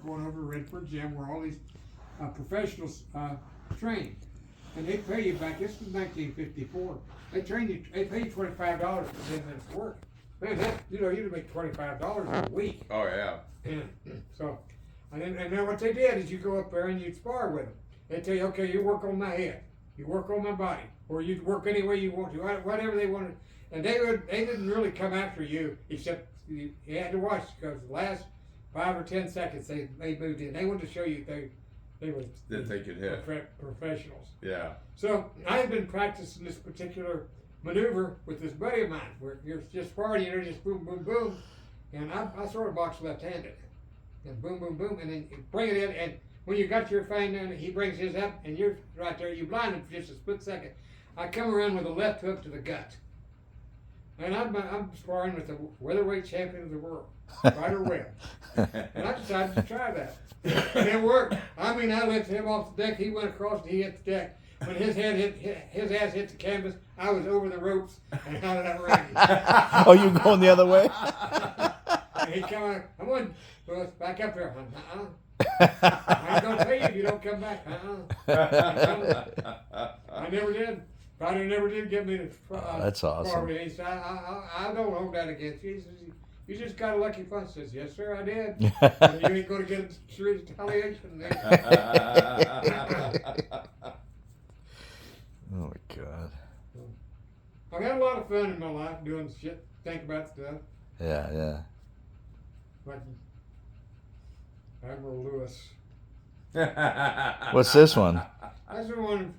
going over to Redford Gym where all these professionals train. And they pay you back, this was 1954, they trained you, they pay you $25 for 10 minutes of work. Man, you'd make $25 a week. Oh, yeah. And so, and then what they did is you go up there and you'd spar with them. They tell you, okay, you work on my head, you work on my body, or you'd work any way you want to, whatever they wanted. And they didn't really come after you, except you had to watch, because the last 5 or 10 seconds they moved in. They wanted to show you they were That they could hit. Professionals. Yeah. So I had been practicing this particular maneuver with this buddy of mine, where you're just sparring, just boom, boom, boom, and I sort of box left-handed, and boom, boom, boom, and then you bring it in, and when you got your fang down, he brings his up, and you're right there, you blind him for just a split second. I come around with a left hook to the gut, and I'm sparring with the weatherweight champion of the world, Ryder Webb, and I decided to try that, and it worked. I mean, I lifted him off the deck, he went across, and he hit the deck. When his ass hit the canvas, I was over the ropes and out of that ring. Oh, you going the other way? And he come on, come on, Lewis, back up here. I ain't gonna pay you if you don't come back. I never did. Ryder never did give me the. That's awesome. He said, I don't hold that against you. He says, you just got a lucky punch. I says, yes, sir, I did. You ain't gonna get a serious retaliation there. Oh my God. I've had a lot of fun in my life doing shit, think about stuff. Yeah. Like Admiral Lewis. What's this one? That's the one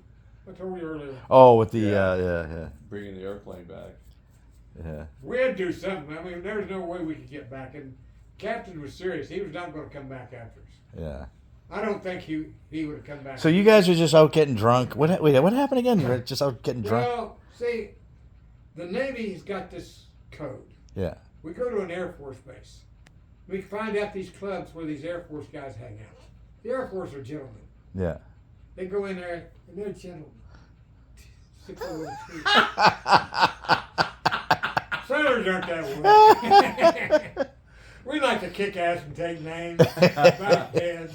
I told you earlier. Oh, with the Yeah. Bringing the airplane back. yeah. We had to do something. I mean, there was no way we could get back. And Captain was serious. He was not going to come back after us. Yeah. I don't think he would have come back. So you guys are just out getting drunk. What happened again? You're just out getting drunk? Well, see, the Navy's got this code. Yeah. We go to an Air Force base. We find out these clubs where these Air Force guys hang out. The Air Force are gentlemen. Yeah. They go in there and they're gentlemen. 6 foot. Sailors aren't that way. We like to kick ass and take names. Back heads.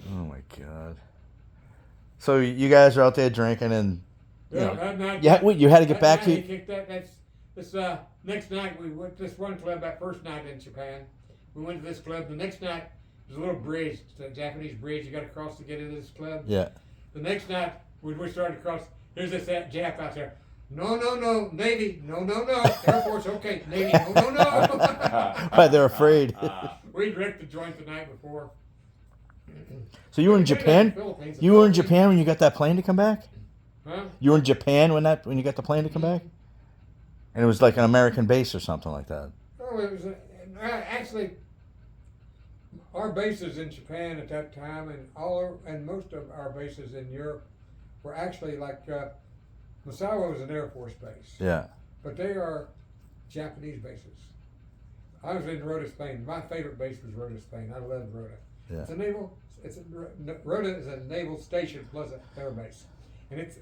Oh my God. So you guys are out there drinking and That night, you had to get back that to night he kicked that. That's this next night we went to this one club. That first night in Japan, we went to this club. The next night there's a little bridge, it's a Japanese bridge you got to cross to get into this club. Yeah. The next night we started to cross. Here's this Jap out there. No, Navy. No, Air Force. Okay, Navy. No. But they're afraid. We wrecked the joint the night before. So you were in Japan? You were in Japan when you got that plane to come back? Huh? You were in Japan when you got the plane to come back? And it was like an American base or something like that. Oh, it was actually our bases in Japan at that time, and most of our bases in Europe were actually like Misawa was an Air Force base. Yeah. But they are Japanese bases. I was in Rota, Spain. My favorite base was Rota, Spain. I love Rota. Yeah. Rota is a naval station plus an air base, and it's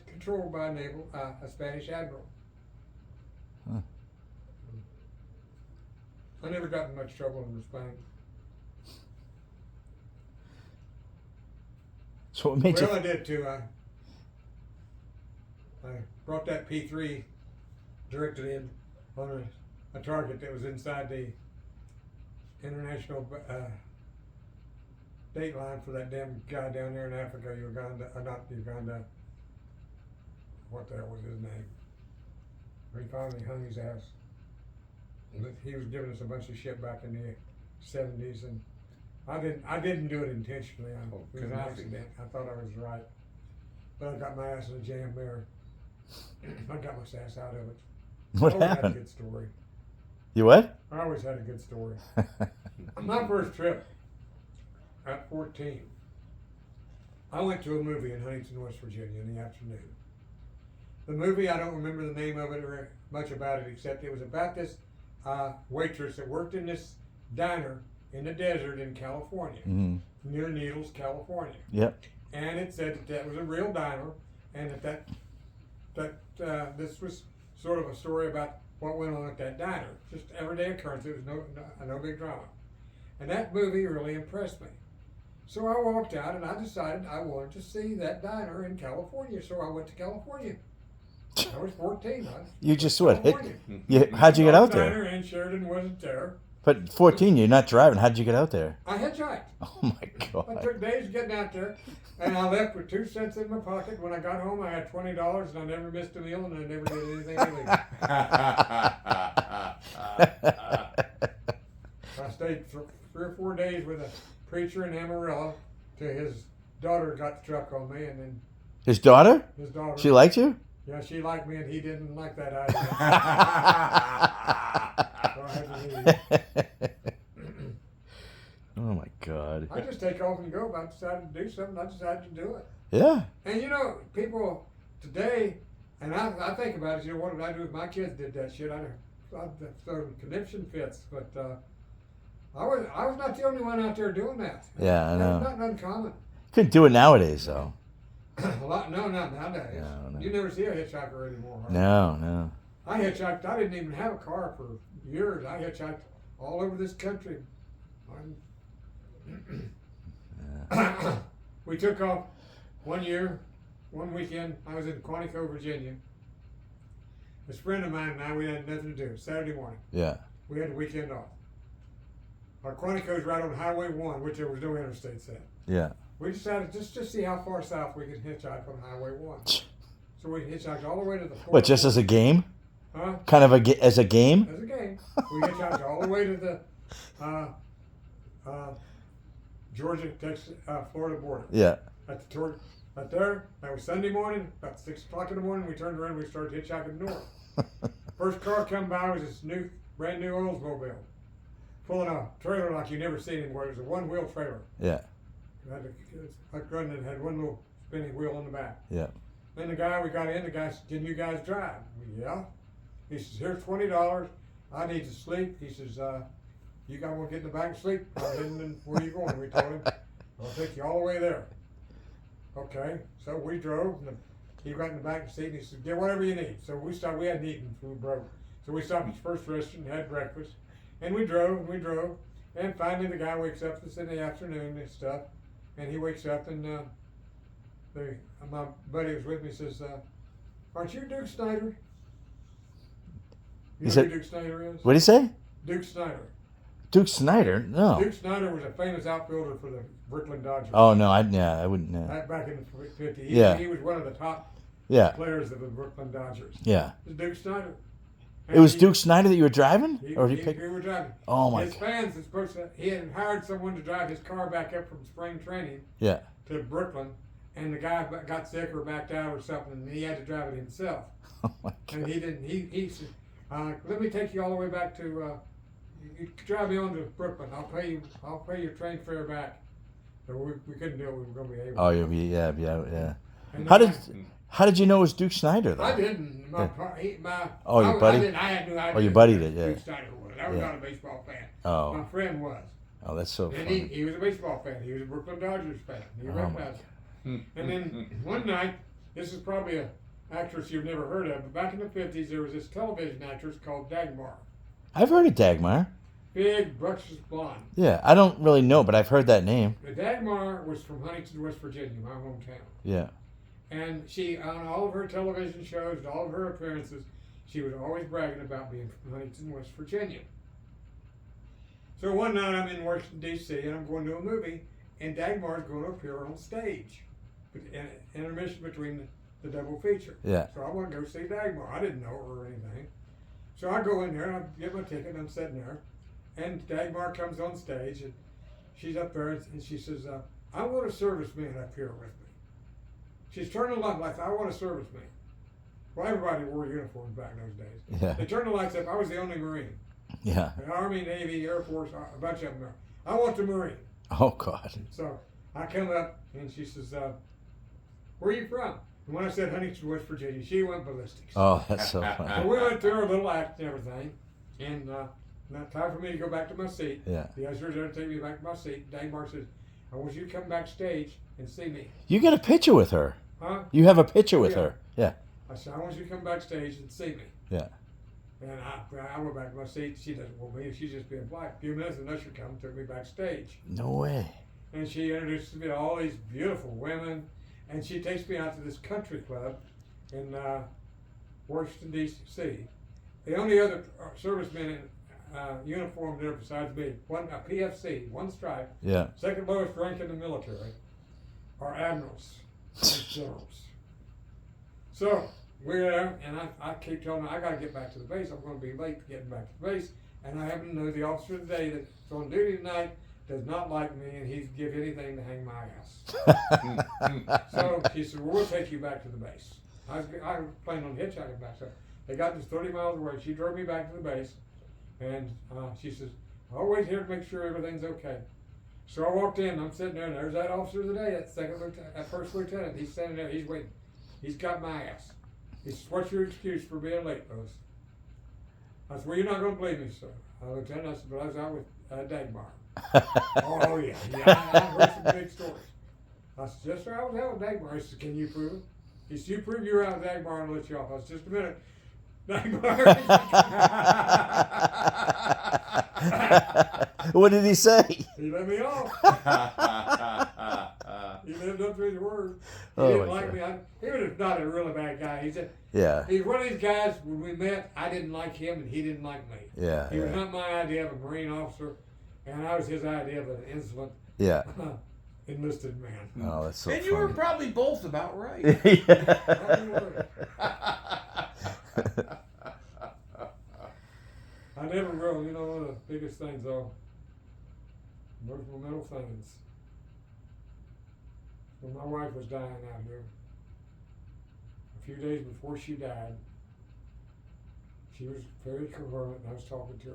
controlled by a Spanish admiral. Huh. I never got in much trouble in Spain. So what made Well, I you? did too. I brought that P3 directed in on a target that was inside the international date line for that damn guy down there in Africa, Uganda, not Uganda. What the hell was his name? He finally hung his ass. He was giving us a bunch of shit back in the 70s, and I didn't do it intentionally. It was an accident. I thought I was right, but I got my ass in a jam there. I got my ass out of it. What I always happened? had a good story. You what? I always had a good story. My first trip at 14, I went to a movie in Huntington, West Virginia in the afternoon. The movie, I don't remember the name of it or much about it, except it was about this waitress that worked in this diner in the desert in California, near Needles, California. Yep. And it said that was a real diner, and that this was sort of a story about what went on at that diner. Just everyday occurrence. It was no big drama. And that movie really impressed me. So I walked out and I decided I wanted to see that diner in California. So I went to California. I was 14. You just what? Hit, California. how'd you get out Diner there? and Sheridan wasn't there. But 14, you're not driving. How'd you get out there? I hitchhiked. Oh my I God. took days getting out there, and I left with 2 cents in my pocket. When I got home, I had $20, and I never missed a meal, and I never did anything illegal. I stayed for 3 or 4 days with a preacher in Amarillo till his daughter got the truck on me, and then His daughter? his daughter. She liked you? Yeah, she liked me, and he didn't like that idea. So I had to leave. Oh my God. I just take off and go. If I decided to do something, I decided to do it. Yeah. And you know, people today, and I think about it, you know, what did I do if my kids did that shit? I'd throw conniption fits, but I was not the only one out there doing that. Yeah, I know. That's not uncommon. Couldn't do it nowadays, though. No, not nowadays. No. You never see a hitchhiker anymore. Right? No. I hitchhiked. I didn't even have a car for years. I hitchhiked all over this country. We took off one weekend. I was in Quantico, Virginia. This friend of mine and I, we had nothing to do. Saturday morning. Yeah. We had the weekend off. Our Quantico's right on Highway 1, which there was no interstates at. Yeah. We decided just to see how far south we could hitchhike on Highway 1. So we hitchhiked all the way to the What, just as a game? Huh? Kind of as a game? As a game. We hitchhiked all the way to the Georgia, Texas, Florida border. Yeah. Right there, that was Sunday morning, about 6 o'clock in the morning, we turned around and we started hitchhiking north. First car come by was this brand new Oldsmobile, pulling a trailer like you never seen anywhere. It was a 1-wheel trailer. Yeah. It had a gun that had one little spinning wheel on the back. Yeah. Then we got in, the guy said, "Can you guys drive?" Yeah. He says, "Here's $20. I need to sleep." He says, "You guys want to get in the back and sleep?" Where are you going? We told him, "I'll take you all the way there." Okay, so we drove, and he got in the back seat, and he said, "Get whatever you need." So we hadn't eaten, so we broke. So we stopped at the first restaurant and had breakfast, and we drove, and finally the guy wakes up, it's in the afternoon and stuff, and he wakes up, and my buddy was with me, says, "Aren't you Duke Snyder?" You know said- who Duke Snyder is? What'd he say? Duke Snyder. Duke Snyder? No. Duke Snyder was a famous outfielder for the Brooklyn Dodgers. Oh, no. I wouldn't know. Back in the 50s. Yeah. He was one of the top Yeah. players of the Brooklyn Dodgers. Yeah. It was Duke Snyder. It was Duke Snyder that you were driving? He Or he we picked? were driving. Oh, my His God. fans is supposed to. He had hired someone to drive his car back up from spring training Yeah. to Brooklyn, and the guy got sick or backed out or something, and he had to drive it himself. Oh, my And God. he didn't. He said, "Let me take you all the way back to. You drive me on to Brooklyn. I'll pay your train fare back." So we couldn't do it. We were going to be able. Oh, yeah. And How then How did you know it was Duke Snyder, though? I didn't. Oh, your buddy? I had no idea. Oh, your buddy who did, yeah. Duke Snyder was. I was Yeah. not a baseball fan. Oh. My friend was. Oh, that's so And funny. he was a baseball fan. He was a Brooklyn Dodgers fan. He Oh, recognized it. And then one night, this is probably an actress you've never heard of, but back in the 50s, there was this television actress called Dagmar. I've heard of Dagmar. Big, brushless blonde. Yeah, I don't really know, but I've heard that name. The Dagmar was from Huntington, West Virginia, my hometown. Yeah. And she, on all of her television shows and all of her appearances, she was always bragging about being from Huntington, West Virginia. So one night I'm in Washington, D.C., and I'm going to a movie, and Dagmar's going to appear on stage. An intermission between the double feature. Yeah. So I want to go see Dagmar. I didn't know her or anything. So I go in there, and I get my ticket, and I'm sitting there, and Dagmar comes on stage, and she's up there, and she says, "I want a serviceman up here with me." She's turning the light like, "I want a serviceman." Well, everybody wore uniforms back in those days. Yeah. They turned the lights up. I was the only Marine. Yeah. The Army, Navy, Air Force, a bunch of them there. I want the Marine. Oh, God. So I come up, and she says, "Where are you from?" And when I said Huntington, West Virginia, she went ballistics. Oh, that's so So funny. we went through our little act and everything, and now time for me to go back to my seat. Yeah. The usher's there to take me back to my seat. Dagmar says, "I want you to come backstage and see me." You got a picture with her. Huh? You have a picture with Yeah. her. Yeah. I said, "I want you to come backstage and see me." Yeah. And I went back to my seat. She doesn't want me. She's just being polite. A few minutes, an usher come, took me backstage. No way. And she introduces me to all these beautiful women. And she takes me out to this country club in Washington, D.C. The only other servicemen in uniform there besides me, a PFC, one stripe, Yeah. second lowest rank in the military, are admirals and generals. So we're there, and I keep telling her, I got to get back to the base. I'm going to be late getting back to the base. And I happen to know the officer today that's on duty tonight does not like me, and he'd give anything to hang my ass. So she said, well, we'll take you back to the base. I was planning on hitchhiking back. So they got just 30 miles away. She drove me back to the base, and she says, I'll wait here to make sure everything's okay. So I walked in, I'm sitting there, and there's that officer today, that first lieutenant. He's standing there, he's waiting. He's got my ass. He says, what's your excuse for being late, Lois? I said, well, you're not going to believe me, sir. Lieutenant, I said, but I was out with Dagmar. Oh, yeah, I heard some big stories. I said, yes, sir, I was out with Dagmar. He said, can you prove it? He said, you prove you were out with Dagmar and let you off. I said, just a minute. Dagmar. What did he say? He let me off. He lived up to his word. He Oh, didn't my like God. me. He was not a really bad guy. Yeah. He's one of these guys, when we met, I didn't like him and he didn't like me. Yeah. He was Yeah. not my idea of a Marine officer, and I was his idea of an insolent Yeah. enlisted man. Oh, that's so and funny. you were probably both about right. I never will. You know, one of the biggest things, though, emotional mental things. When my wife was dying out here, a few days before she died, she was very coherent, and I was talking to her.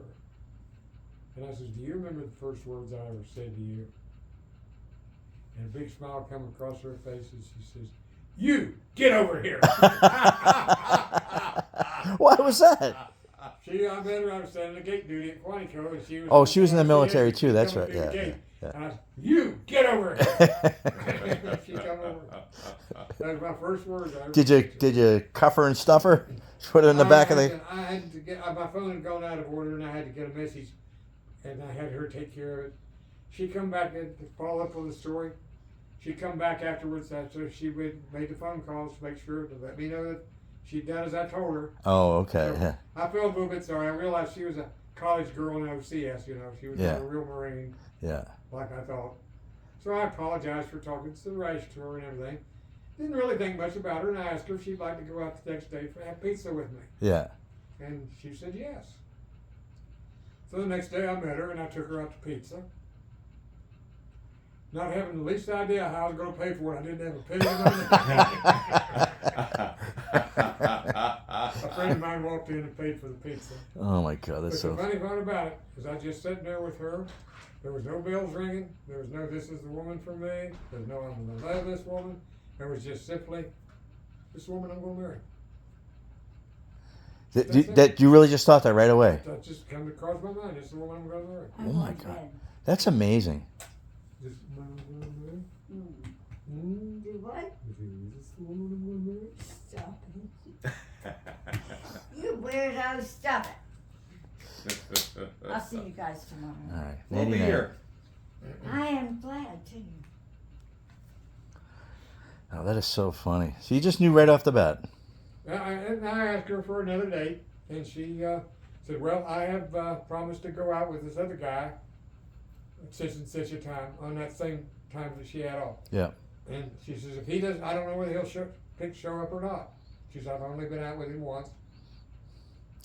And I said, do you remember the first words I ever said to you? And a big smile come across her face, and she says, you, get over here. Why was that? I met her, I was standing at gate duty at Quantico, and she was... Oh, she was in the military too. That's coming right. through the Yeah. gate. Yeah. And I said, you, get over here. She come over. That was my first words I ever Did said. you cuff her and stuff her? Put her in the back of the. I had to get my phone had gone out of order, and I had to get a message, and I had her take care of it. She come back and follow up on the story. She come back afterwards after she made the phone calls to make sure to let me know that she'd done as I told her. Oh, okay. So Yeah. I feel a little bit sorry. I realized she was a college girl in OCS. You know, she was Yeah. not a real Marine Yeah. like I thought. So I apologized for talking so rash to her and everything. Didn't really think much about her, and I asked her if she'd like to go out the next day for have pizza with me. Yeah. And she said yes. So the next day I met her and I took her out to pizza. Not having the least idea how I was going to pay for it. I didn't have a penny A friend of mine walked in and paid for the pizza. Oh my God, that's But so. the funny part about it is I just sitting there with her. There was no bells ringing. There was no this is the woman for me. There's no I'm going to love this woman. There was just simply this woman I'm going to marry. That you really just thought that right away. That just come across my mind. This is the woman I'm going to marry. Oh my God, that's amazing. This is the woman I'm going to marry. Do what? Is this the woman I'm going to marry? Stop it. You weirdo, stop it. I'll see you guys tomorrow. All right, We'll be 89. here. I am glad too. Oh, that is so funny. So you just knew right off the bat. And I asked her for another date, and she said, well, I have promised to go out with this other guy at such and such a time, on that same time that she had off. Yeah. And she says, if he doesn't, I don't know whether he'll show up or not. She said, I've only been out with him once.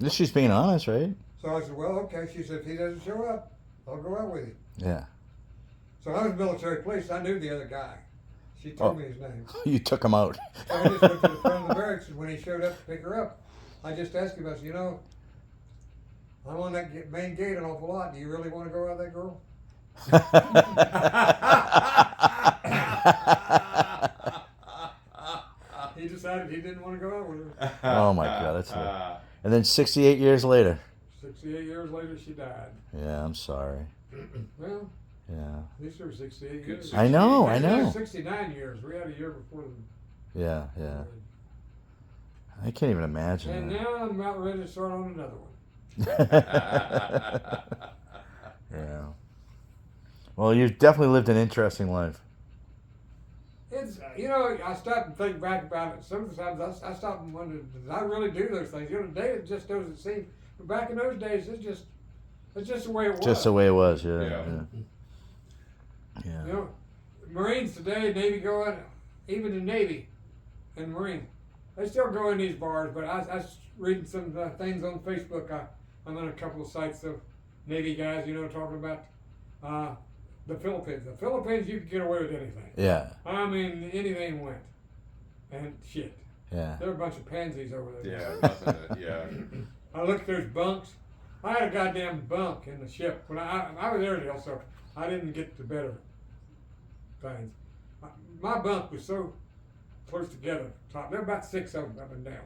She's being honest, right? So I said, well, okay. She said, if he doesn't show up, I'll go out with him. Yeah. So I was military police. I knew the other guy. She told me his name. You took him out. So I just went to the front of the barracks, and when he showed up to pick her up, I just asked him, I said, you know, I'm on that main gate an awful lot. Do you really want to go out with that girl? He decided he didn't want to go out with her. Oh my God, that's hilarious. And then 68 years later. 68 years later, she died. Yeah, I'm sorry. Well, Yeah. at least there were 68 Good years. I know, I Actually, know. 69 years. We had a year before them. Yeah, yeah. I can't even And imagine that. now I'm about ready to start on another one. Yeah. Well, you've definitely lived an interesting life. It's I stop and think back about it. Sometimes I stop and wonder, did I really do those things? Today it just doesn't seem. But back in those days, it's just the way it was. Just the way it was, yeah. Yeah. Yeah. Marines today, Navy going, even the Navy and Marine, they still go in these bars. But I was reading some things on Facebook. I'm on a couple of sites of Navy guys, talking about the Philippines. The Philippines, you could get away with anything. Yeah. I mean, anything went. And shit. Yeah. They're a bunch of pansies over there. Yeah, nothing. Yeah. I looked at those bunks. I had a goddamn bunk in the ship. When I was there, Dale, so I didn't get the better things. My bunk was so close together. There were about 6 of them up and down.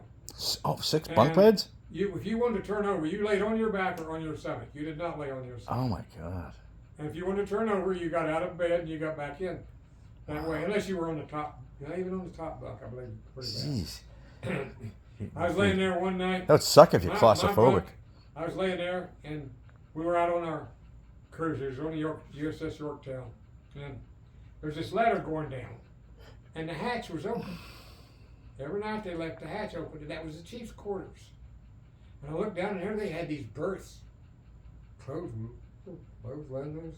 Oh, 6 bunk And beds? If you wanted to turn over, you laid on your back or on your stomach. You did not lay on your stomach. Oh my God. And if you wanted to turn over, you got out of bed and you got back in that way. Unless you were on the top, even on the top bunk, I believe, pretty Jeez. bad. I was laying there one night. That would suck if you're My claustrophobic. bunk, I was laying there, and we were out on our cruisers on the USS Yorktown, and there was this ladder going down, and the hatch was open. Every night they left the hatch open, and that was the chief's quarters. And I looked down, and there they had these berths, closed windows,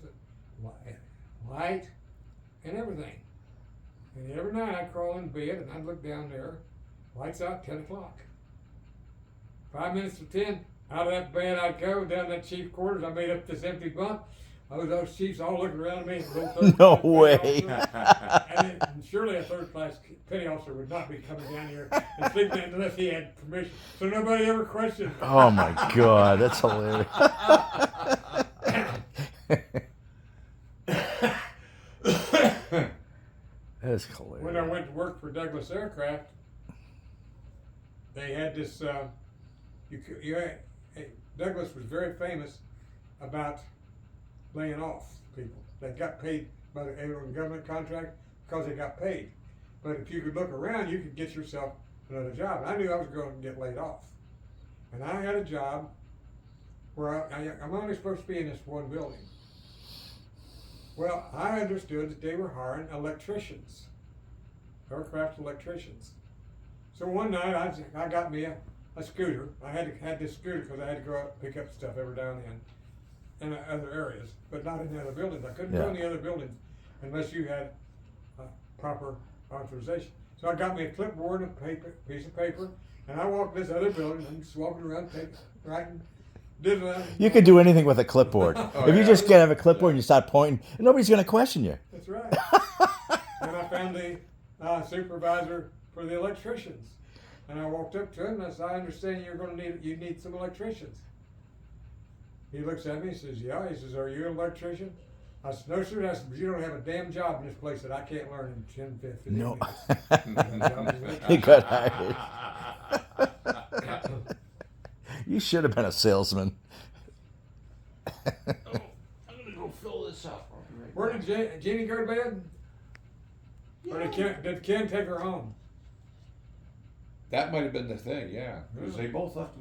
light, and everything. And every night I'd crawl in bed, and I'd look down there, lights out, 10 o'clock. 5 minutes to 10, out of that bed I'd go, down that chief quarters. I made up this empty bunk. Those chiefs all looking around me. No way. And surely a third-class petty officer would not be coming down here and sleeping unless he had permission. So nobody ever questioned. Oh my God, that's hilarious. That is hilarious. When I went to work for Douglas Aircraft, they had this. Douglas was very famous about laying off people. They got paid by the government contract because they got paid. But if you could look around, you could get yourself another job. And I knew I was going to get laid off. And I had a job where I'm only supposed to be in this one building. Well, I understood that they were hiring electricians, aircraft electricians. So one night I got me a scooter. I had this scooter because I had to go out and pick up stuff every now and then in other areas, but not in the other buildings. I couldn't go in the other buildings unless you had proper authorization. So I got me a clipboard and a piece of paper, and I walked this other building and just walking around, writing. You could do anything with a clipboard. If you just get have a clipboard and you start pointing, nobody's going to question you. That's right. And I found the supervisor for the electricians, and I walked up to him and I said, "I understand you need some electricians." He looks at me and says, "Yeah." He says, "Are you an electrician?" I said, "No, sir." I said, "You don't have a damn job in this place that I can't learn in 10, 15 No. minutes." You got hired. You should have been a salesman. I'm gonna go fill this up. Where did Jeannie go to bed? Or did Ken take her home? That might have been the thing, yeah. Because they both left